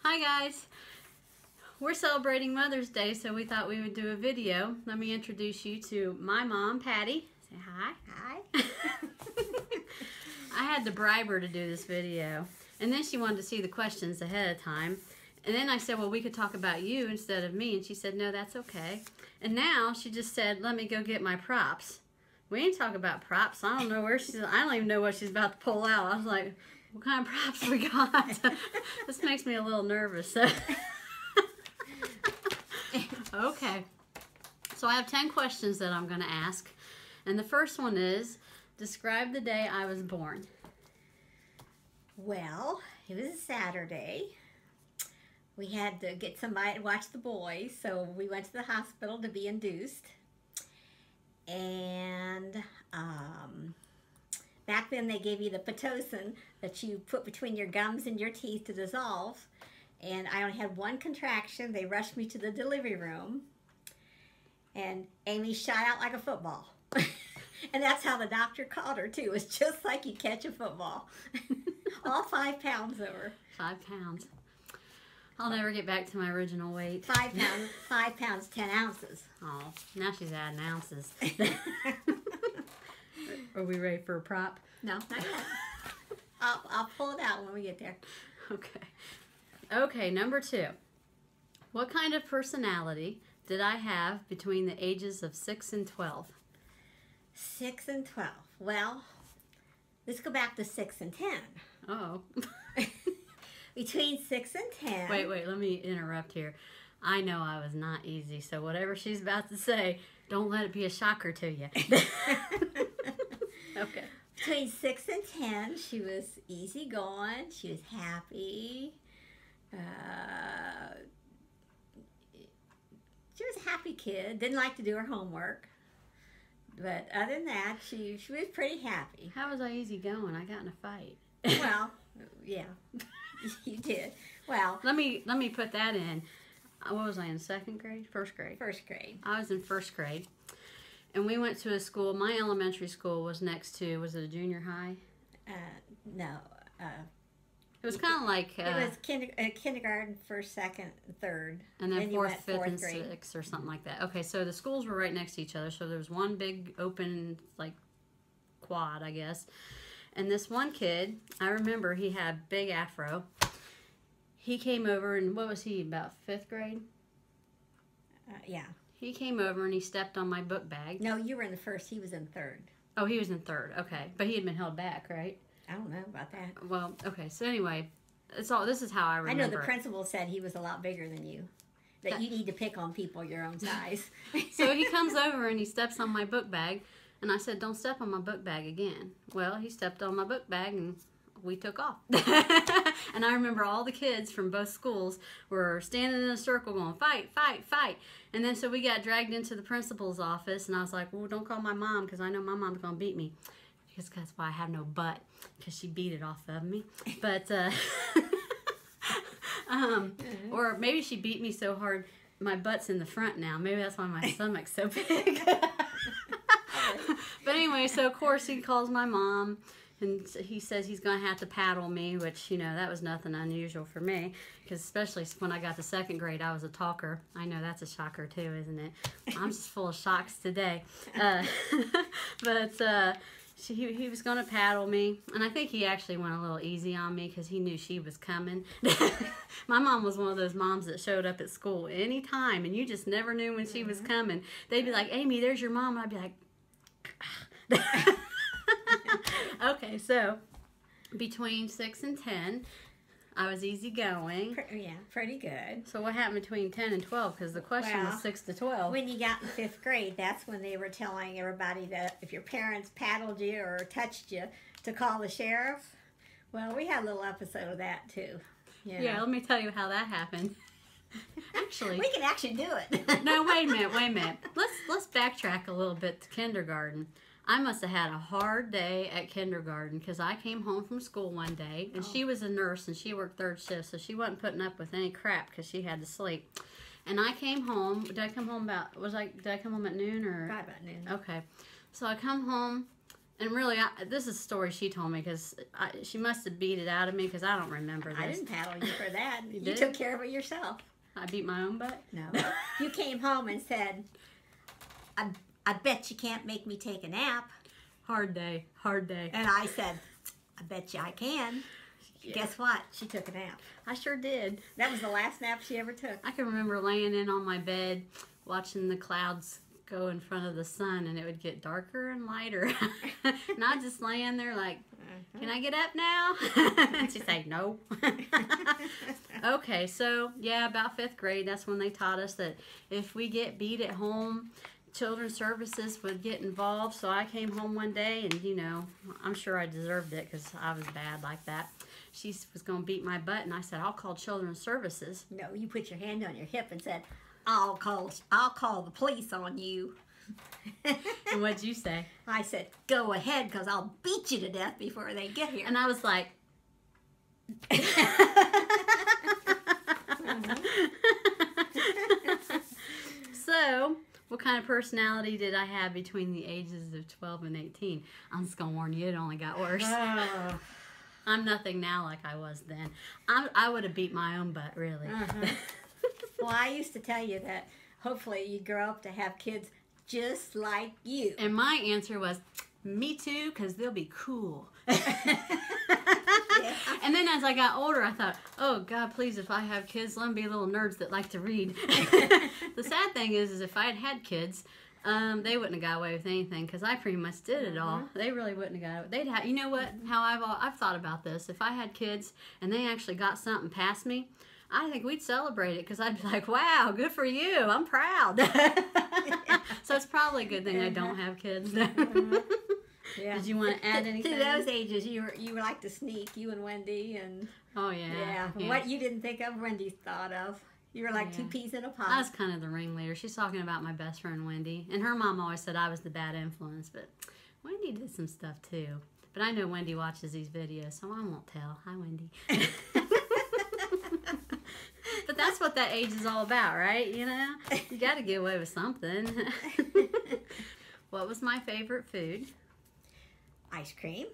Hi guys, we're celebrating Mother's Day, so we thought we would do a video. Let me introduce you to my mom, Patty. Say hi. Hi. I had to bribe her to do this video, and then she wanted to see the questions ahead of time. And then I said, well, we could talk about you instead of me, and she said, no, that's okay. And now she just said, let me go get my props. We didn't talk about props. I don't know where she's, I don't even know what she's about to pull out. I was like, what kind of props we got? This makes me a little nervous. Okay. So I have 10 questions that I'm going to ask. And the first one is, describe the day I was born. Well, it was a Saturday. We had to get somebody to watch the boys, so we went to the hospital to be induced. And back then they gave you the Pitocin that you put between your gums and your teeth to dissolve. And I only had one contraction. They rushed me to the delivery room. And Amy shot out like a football. And that's how the doctor called her, too. It was just like you catch a football. All 5 pounds over. 5 pounds. I'll never get back to my original weight. 5 pounds, 5 pounds, 10 ounces. Oh, now she's adding ounces. Are we ready for a prop? No, not yet. I'll pull it out when we get there. Okay. Okay, number 2. What kind of personality did I have between the ages of 6 and 12? 6 and 12. Well, let's go back to 6 and 10. Oh. Between 6 and 10. Wait, let me interrupt here. I know I was not easy, so whatever she's about to say, don't let it be a shocker to you. Okay. Between 6 and 10, she was easygoing. She was happy. She was a happy kid. Didn't like to do her homework. But other than that, she was pretty happy. How was I easy going? I got in a fight. Well, yeah, you did. Well, Let me put that in. What was I in, 2nd grade? 1st grade? 1st grade. I was in 1st grade. And we went to a school. My elementary school was next to, was it a junior high? No. It was kind of like... it was kindergarten, 1st, 2nd, 3rd. And then you 4th, went 5th, and grade. 6th or something like that. Okay, so the schools were right next to each other. So there was one big open, like, quad, I guess. And this one kid, I remember he had a big afro. He came over, and what was he, about 5th grade? Yeah. He came over and he stepped on my book bag. No, you were in the 1st. He was in 3rd. Oh, he was in 3rd. Okay. But he had been held back, right? I don't know about that. Well, okay. So anyway, this is how I remember. I know the principal said he was a lot bigger than you. That you need to pick on people your own size. So he comes over and he steps on my book bag. And I said, don't step on my book bag again. Well, he stepped on my book bag and we took off. And I remember all the kids from both schools were standing in a circle going, fight, fight, fight. And then so we got dragged into the principal's office. And I was like, well, don't call my mom because I know my mom's going to beat me. Because that's why I have no butt. Because she beat it off of me. But, or maybe she beat me so hard my butt's in the front now. Maybe that's why my stomach's so big. But anyway, so of course he calls my mom and he says he's going to have to paddle me, which, you know, that was nothing unusual for me because especially when I got to 2nd grade, I was a talker. I know that's a shocker too, isn't it? I'm just full of shocks today. But he was going to paddle me, and I think he actually went a little easy on me because he knew she was coming. My mom was one of those moms that showed up at school anytime, and you just never knew when she was coming. They'd be like, Amy, there's your mom. And I'd be like, okay, so between 6 and 10, I was easygoing. Yeah, pretty good. So what happened between 10 and 12? Because the question was 6 to 12. When you got in 5th grade, that's when they were telling everybody that if your parents paddled you or touched you, to call the sheriff. Well, we had a little episode of that too. You know. Yeah, let me tell you how that happened. Actually, we can actually do it. No, wait a minute. Let's backtrack a little bit to kindergarten. I must have had a hard day at kindergarten because I came home from school one day and she was a nurse and she worked 3rd shift, so she wasn't putting up with any crap because she had to sleep. And I came home. Did I come home at noon or? Probably about noon. Okay, so I come home And really, this is a story she told me because she must have beat it out of me because I don't remember this. I didn't paddle you for that. You did? took care of it yourself. I beat my own butt? No. You came home and said, I bet you can't make me take a nap. Hard day. Hard day. And I said, I bet you I can. Yeah. Guess what? She took a nap. I sure did. That was the last nap she ever took. I can remember laying in on my bed watching the clouds go in front of the sun, and it would get darker and lighter. And I'd just laying there like, can I get up now? And she'd say, no. Okay, so yeah, about 5th grade, that's when they taught us that if we get beat at home, children's services would get involved. So I came home one day, and you know, I'm sure I deserved it because I was bad like that. She was going to beat my butt, and I said, I'll call children's services. No, you put your hand on your hip and said, I'll call the police on you. And what'd you say? I said, go ahead, because I'll beat you to death before they get here. And I was like, So, what kind of personality did I have between the ages of 12 and 18? I'm just going to warn you, it only got worse. Oh. I'm nothing now like I was then. I would have beat my own butt, really. Well, I used to tell you that hopefully you grow up to have kids just like you. And my answer was, me too, because they'll be cool. Yeah. And then as I got older, I thought, oh, God, please, if I have kids, let them be little nerds that like to read. The sad thing is if I had had kids, they wouldn't have got away with anything because I pretty much did it all. They really wouldn't have got it. They'd have, you know what? How I've thought about this. If I had kids and they actually got something past me, I think we'd celebrate it because I'd be like, wow, good for you. I'm proud. So it's probably a good thing I don't have kids. Yeah. Did you want to add anything? To those ages, you were like to sneak, you and Wendy, and Oh, yeah. What you didn't think of, Wendy thought of. You were like two peas in a pod. I was kind of the ringleader. She's talking about my best friend, Wendy. And her mom always said I was the bad influence, but Wendy did some stuff, too. But I know Wendy watches these videos, so I won't tell. Hi, Wendy. But that's what that age is all about, right? You know? You got to get away with something. What was my favorite food? Ice cream.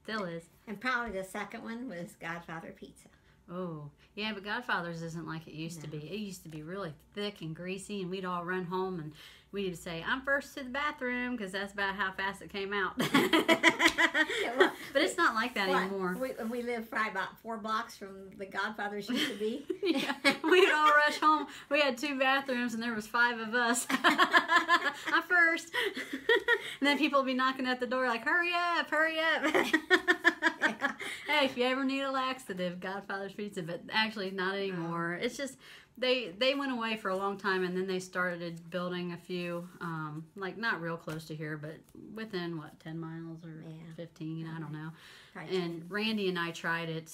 Still is. And probably the second one was Godfather pizza. Oh, yeah, but Godfather's isn't like it used to be. It used to be really thick and greasy, and we'd all run home, and we'd say, I'm first to the bathroom, because that's about how fast it came out. But it's not like that anymore. We lived probably about 4 blocks from the Godfather's used to be. Yeah, we'd all rush home. We had 2 bathrooms, and there was 5 of us. I'm first. And then people would be knocking at the door like, hurry up, hurry up. Yeah. Hey, if you ever need a laxative, Godfather's Pizza, but actually not anymore. It's just, they went away for a long time, and then they started building a few, like not real close to here, but within, 10 miles or 15, I don't know. And Randy and I tried it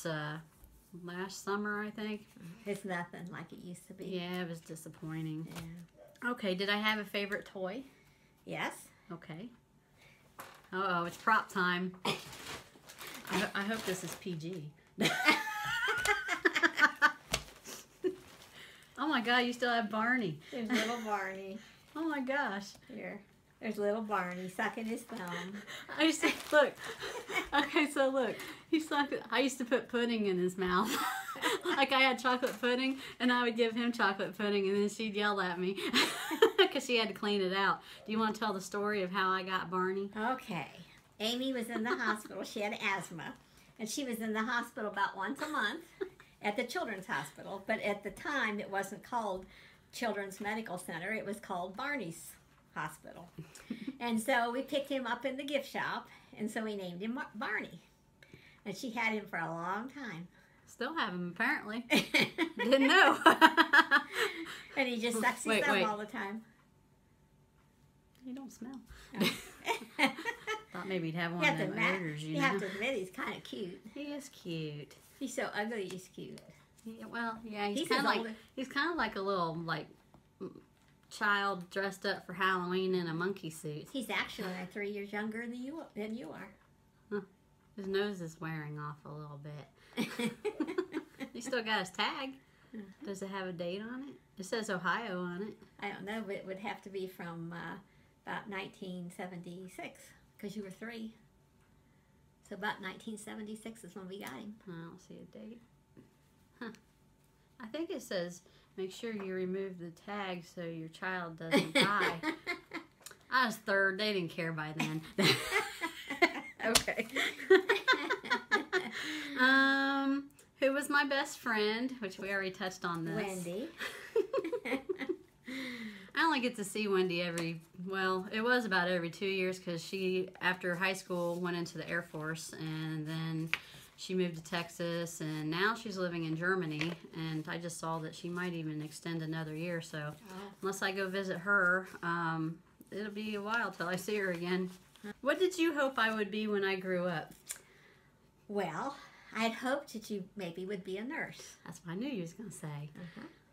last summer, I think. It's nothing like it used to be. Yeah, it was disappointing. Yeah. Okay, did I have a favorite toy? Yes. Okay. Uh-oh, it's prop time. I hope this is PG. Oh my God, you still have Barney. There's little Barney. Oh my gosh. Here. There's little Barney sucking his thumb. I used to, look. Okay, so look. I used to put pudding in his mouth. Like I had chocolate pudding, and I would give him chocolate pudding, and then she'd yell at me. Because she had to clean it out. Do you want to tell the story of how I got Barney? Okay. Amy was in the hospital. She had asthma. And she was in the hospital about once a month at the Children's Hospital. But at the time, it wasn't called Children's Medical Center. It was called Barney's Hospital. And so we picked him up in the gift shop. And so we named him Barney. And she had him for a long time. Still have him, apparently. Didn't know. And he just sucks his thumb all the time. He don't smell. Thought maybe he'd have one of them odors, you know. You have to admit he's kind of cute. He is cute. He's so ugly, he's cute. Yeah, well, yeah, he's kind of like a little child dressed up for Halloween in a monkey suit. He's actually 3 years younger than you are. Huh. His nose is wearing off a little bit. He still got his tag. Does it have a date on it? It says Ohio on it. I don't know, but it would have to be from about 1976. because you were 3. So about 1976 is when we got him. I don't see a date. Huh. I think it says, make sure you remove the tag so your child doesn't die. I was 3rd. They didn't care by then. Okay. Who was my best friend? Which we already touched on this. Wendy. I only get to see Wendy it was about every 2 years because she, after high school, went into the Air Force, and then she moved to Texas, and now she's living in Germany, and I just saw that she might even extend another year, so unless I go visit her, it'll be a while till I see her again. What did you hope I would be when I grew up? Well, I'd hoped that you maybe would be a nurse. That's what I knew you was going to say.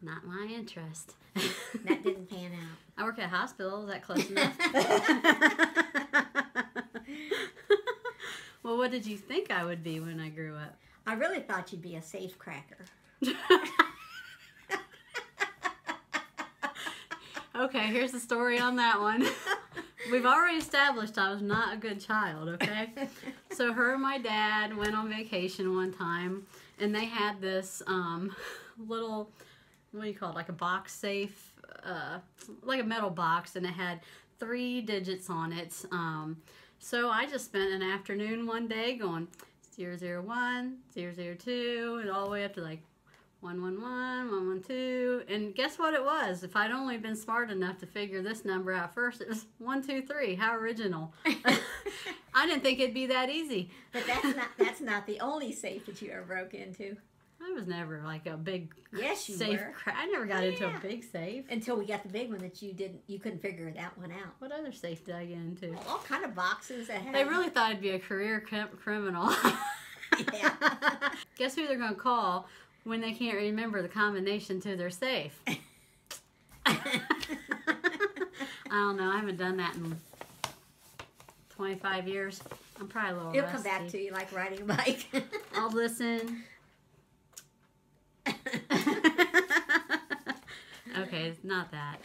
Not my interest. That didn't pan out. I work at a hospital. Is that close enough? Well, what did you think I would be when I grew up? I really thought you'd be a safe cracker. Okay, here's the story on that one. We've already established I was not a good child, okay? So her and my dad went on vacation one time, and they had this little, what do you call it, like a box safe, like a metal box, and it had 3 digits on it. So I just spent an afternoon one day going 001, 002, and all the way up to like 111, 112, and guess what it was? If I'd only been smart enough to figure this number out first, it was 123. How original! I didn't think it'd be that easy. But that's not the only safe that you ever broke into. I was never like a big Yes, you safe. were. I never got into a big safe. Until we got the big one that you couldn't figure that one out. What other safe did I get into? All kind of boxes that had. They really thought I'd be a career criminal. Yeah. Guess who they're gonna call when they can't remember the combination to their safe? I don't know. I haven't done that in 25 years. I'm probably a little It'll rusty. come back to you like riding a bike. I'll listen. Okay, it's not that.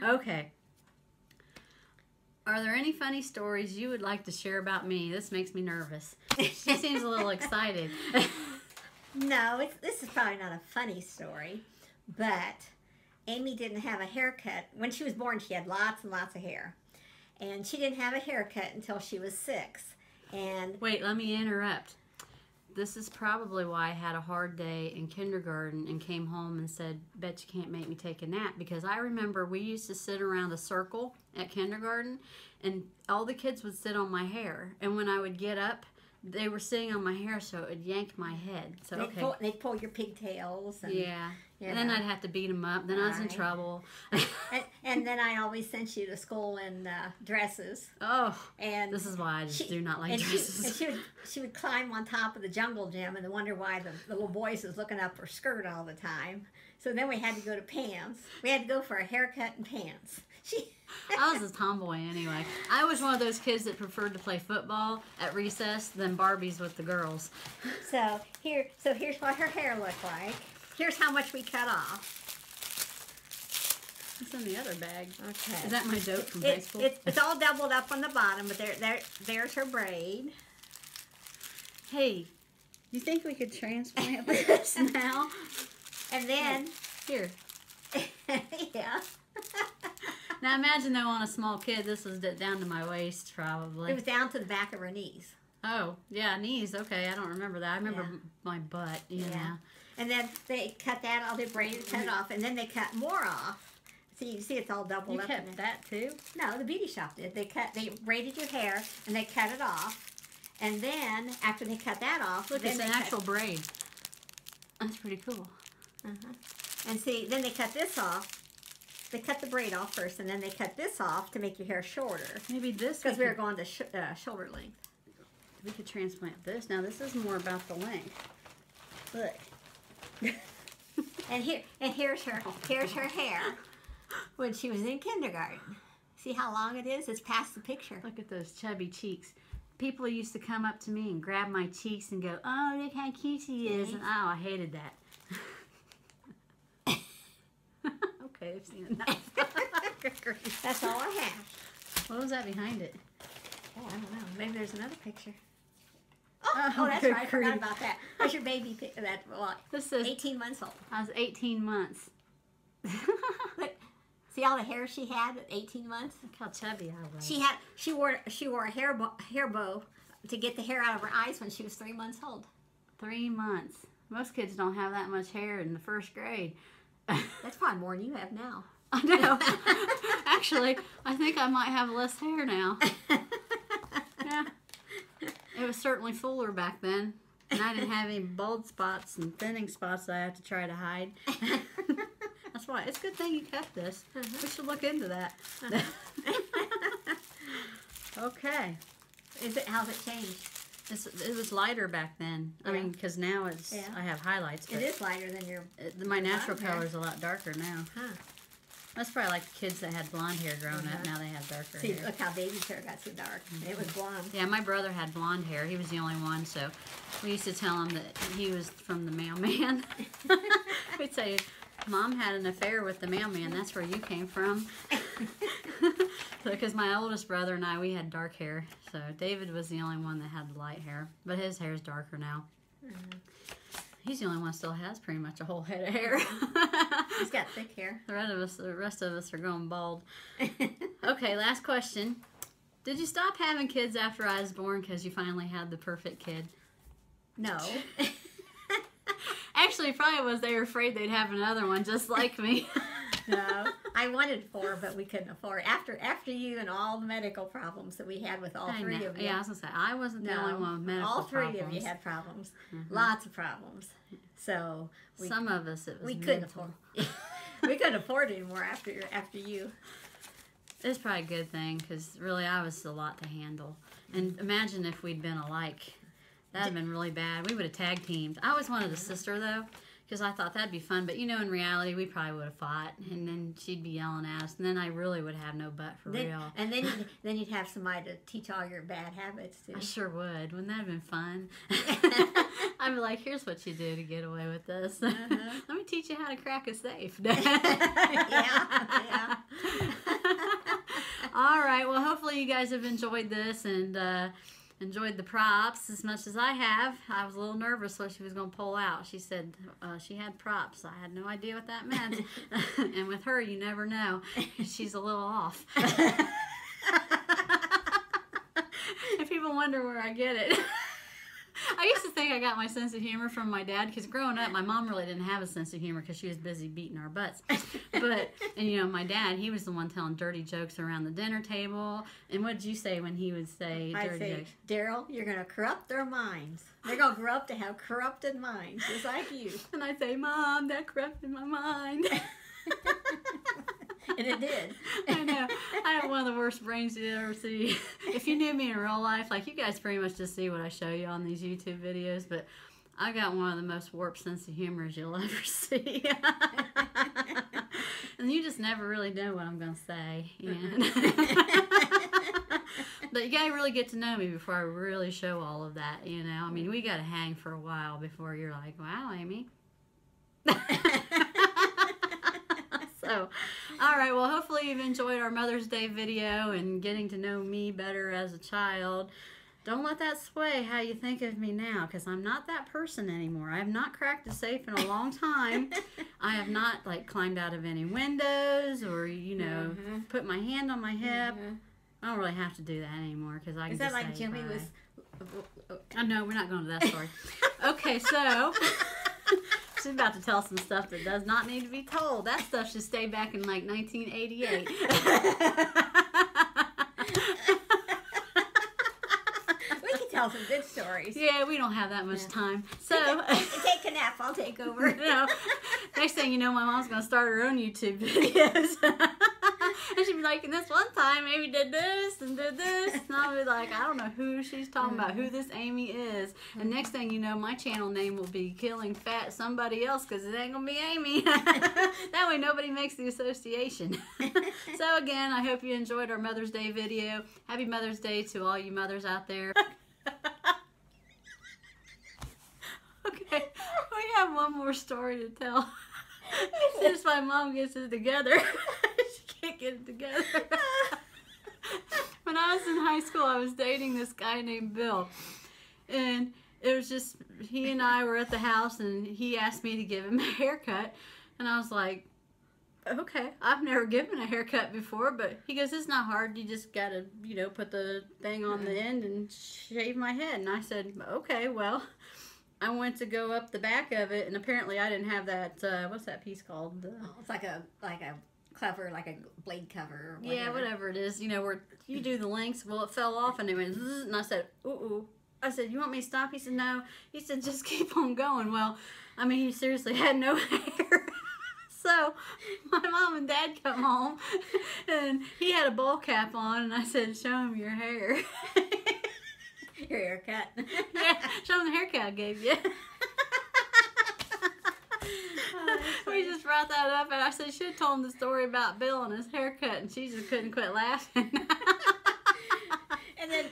Okay. Are there any funny stories you would like to share about me? This makes me nervous. She seems a little excited. No, this is probably not a funny story, but Amy didn't have a haircut. When she was born, she had lots and lots of hair. And she didn't have a haircut until she was 6. And Wait, let me interrupt. This is probably why I had a hard day in kindergarten and came home and said, bet you can't make me take a nap. Because I remember we used to sit around a circle at kindergarten and all the kids would sit on my hair. And when I would get up, they were sitting on my hair, so it would yank my head. So they'd pull your pigtails. And, yeah. And then I'd have to beat them up. Then I was in trouble. and then I always sent you to school in dresses. Oh, and this is why I just do not like dresses. She would climb on top of the jungle gym and wonder why the little boys was looking up her skirt all the time. So then we had to go to pants. We had to go for a haircut and pants. I was a tomboy anyway. I was one of those kids that preferred to play football at recess than Barbies with the girls. So here's what her hair looked like. Here's how much we cut off. What's in the other bag? Okay. Is that my dope from high school? It's all doubled up on the bottom, but there's her braid. Hey, you think we could transplant this now? And then here. Yeah. Now imagine though on a small kid, this was down to my waist probably. It was down to the back of her knees. Oh, yeah, knees. Okay, I don't remember that. I remember my butt, you know. And then they cut that off, they braided, cut it off, and then they cut more off. So you can see it's all doubled You up. kept that too? No, the beauty shop did. They braided your hair and they cut it off. And then after they cut that off, Look, then it's an actual braid. That's pretty cool. And see, then they cut this off. They cut the braid off first, and then they cut this off to make your hair shorter. Maybe this because we were going to shoulder length. We could transplant this. Now this is more about the length. Look. and here's her hair when she was in kindergarten. See how long it is? It's past the picture. Look at those chubby cheeks. People used to come up to me and grab my cheeks and go, "Oh, look how cute she is!" And oh, I hated that. Okay, I've seen enough. That's all I have. What was that behind it? Oh, I don't know. Maybe there's another picture. Oh, Oh, that's good right. I forgot grief. about that. That's your baby pic. That well, This says 18 months old. I was 18 months. But see all the hair she had at 18 months. Look how chubby I was. She wore a hair bow to get the hair out of her eyes when she was 3 months old. 3 months. Most kids don't have that much hair in the first grade. That's probably more than you have now. I know. Actually, I think I might have less hair now. Yeah. It was certainly fuller back then. And I didn't have any bald spots and thinning spots that I have to try to hide. That's why. It's a good thing you kept this. We should look into that. Okay. How's it changed? It was lighter back then. I Yeah. mean, because now it's Yeah. I have highlights. But It is lighter than your. my natural blonde hair. color is a lot darker now. Huh. That's probably like the kids that had blonde hair growing up. Uh-huh. Now they have darker See, hair. look how baby's hair got so dark. It was blonde. Yeah, my brother had blonde hair. He was the only one, so we used to tell him that he was from the mailman. We'd say, Mom had an affair with the mailman. That's where you came from. Because my oldest brother and I, we had dark hair. So David was the only one that had light hair. But his hair's darker now. He's the only one that still has pretty much a whole head of hair. He's got thick hair. The rest of us are going bald. Okay, last question. Did you stop having kids after I was born because you finally had the perfect kid? No. Actually, probably was they were afraid they'd have another one just like me. No. I wanted 4, but we couldn't afford. After you and all the medical problems that we had with all I 3 know. of you. Yeah, I was going to say, I wasn't the only one with medical all 3 problems. of you had problems. Mhm. Lots of problems. So Some of us, it was we couldn't mental. afford. We couldn't afford anymore after you. It's probably a good thing because really I was a lot to handle. And imagine if we'd been alike. That would have been really bad. We would have tag teamed. I always wanted a sister though because I thought that'd be fun. But you know, in reality, we probably would have fought. And then she'd be yelling at us. And then I really would have no butt for real. And then you'd have somebody to teach all your bad habits too. I sure would. Wouldn't that have been fun? I'd be like, here's what you do to get away with this. Let me teach you how to crack a safe. Yeah. All right. Well, hopefully you guys have enjoyed this and enjoyed the props as much as I have. I was a little nervous what she was going to pull out. She said she had props. I had no idea what that meant. And with her, you never know. She's a little off. And people wonder where I get it. I used to think I got my sense of humor from my dad because growing up, my mom really didn't have a sense of humor because she was busy beating our butts. And you know, my dad, he was the one telling dirty jokes around the dinner table. And what did you say when he would say I'd dirty say, jokes? Daryl, you're going to corrupt their minds. They're going to grow up to have corrupted minds, just like you. And I'd say, Mom, that corrupted my mind. And it did. I know. I have one of the worst brains you'd ever see. If you knew me in real life, like you guys pretty much just see what I show you on these YouTube videos, but I got one of the most warped sense of humors you'll ever see. And you just never really know what I'm going to say. You know? But you got to really get to know me before I really show all of that, you know. I mean, we got to hang for a while before you're like, wow, Amy. So, all right, well, hopefully you've enjoyed our Mother's Day video and getting to know me better as a child. Don't let that sway how you think of me now, because I'm not that person anymore. I have not cracked a safe in a long time. I have not, like, climbed out of any windows or, you know, put my hand on my hip. I don't really have to do that anymore, because I can Is that just like say Jimmy bye. was... Oh, no, we're not going to that story. Okay, so... She's about to tell some stuff that does not need to be told. That stuff should stay back in like 1988. We can tell some good stories. Yeah, we don't have that much time. So, Take a nap. I'll take over. you know, next thing you know, my mom's going to start her own YouTube videos. And she'd be like, and this one time, Amy did this and did this. And I'll be like, I don't know who she's talking about, who this Amy is. And next thing you know, my channel name will be Killing Fat Somebody Else because it ain't going to be Amy. That way nobody makes the association. So again, I hope you enjoyed our Mother's Day video. Happy Mother's Day to all you mothers out there. Okay, we have one more story to tell. Since my mom gets it together, she can't get it together. When I was in high school, I was dating this guy named Bill. And it was just, he and I were at the house, and he asked me to give him a haircut. And I was like, okay, I've never given a haircut before, but he goes, it's not hard. You just got to, you know, put the thing on the end and shave my head. And I said, okay, well, I went to go up the back of it, and apparently I didn't have that, what's that piece called? It's like a cover, like a blade cover or whatever. Yeah, whatever it is, you know, where you do the lengths. Well, it fell off, and it went zzz, and I said, ooh. I said, you want me to stop? He said, no. He said, just keep on going. Well, I mean, he seriously had no hair. So my mom and dad come home, and he had a ball cap on, and I said, show him your hair. Your haircut. Yeah, show him the haircut I gave you. We just brought that up, and I said, should have told him the story about Bill and his haircut, and she just couldn't quit laughing. And then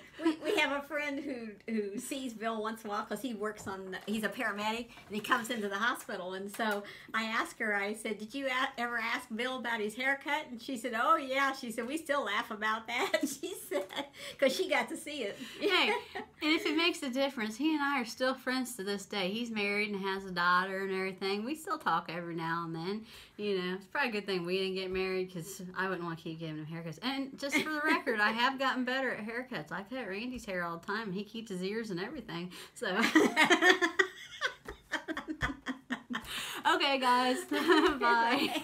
we have a friend who sees Bill once in a while because he works he's a paramedic, and he comes into the hospital. And so I asked her, I said, did you ever ask Bill about his haircut? And she said, oh yeah. She said, we still laugh about that. She said, because she got to see it. Hey, and if it makes a difference, he and I are still friends to this day. He's married and has a daughter and everything. We still talk every now and then. You know, it's probably a good thing we didn't get married, because I wouldn't want to keep giving him haircuts. And just for the record, I have gotten better at haircuts. I cut Randy's hair all the time, and he keeps his ears and everything. So, okay, guys, bye.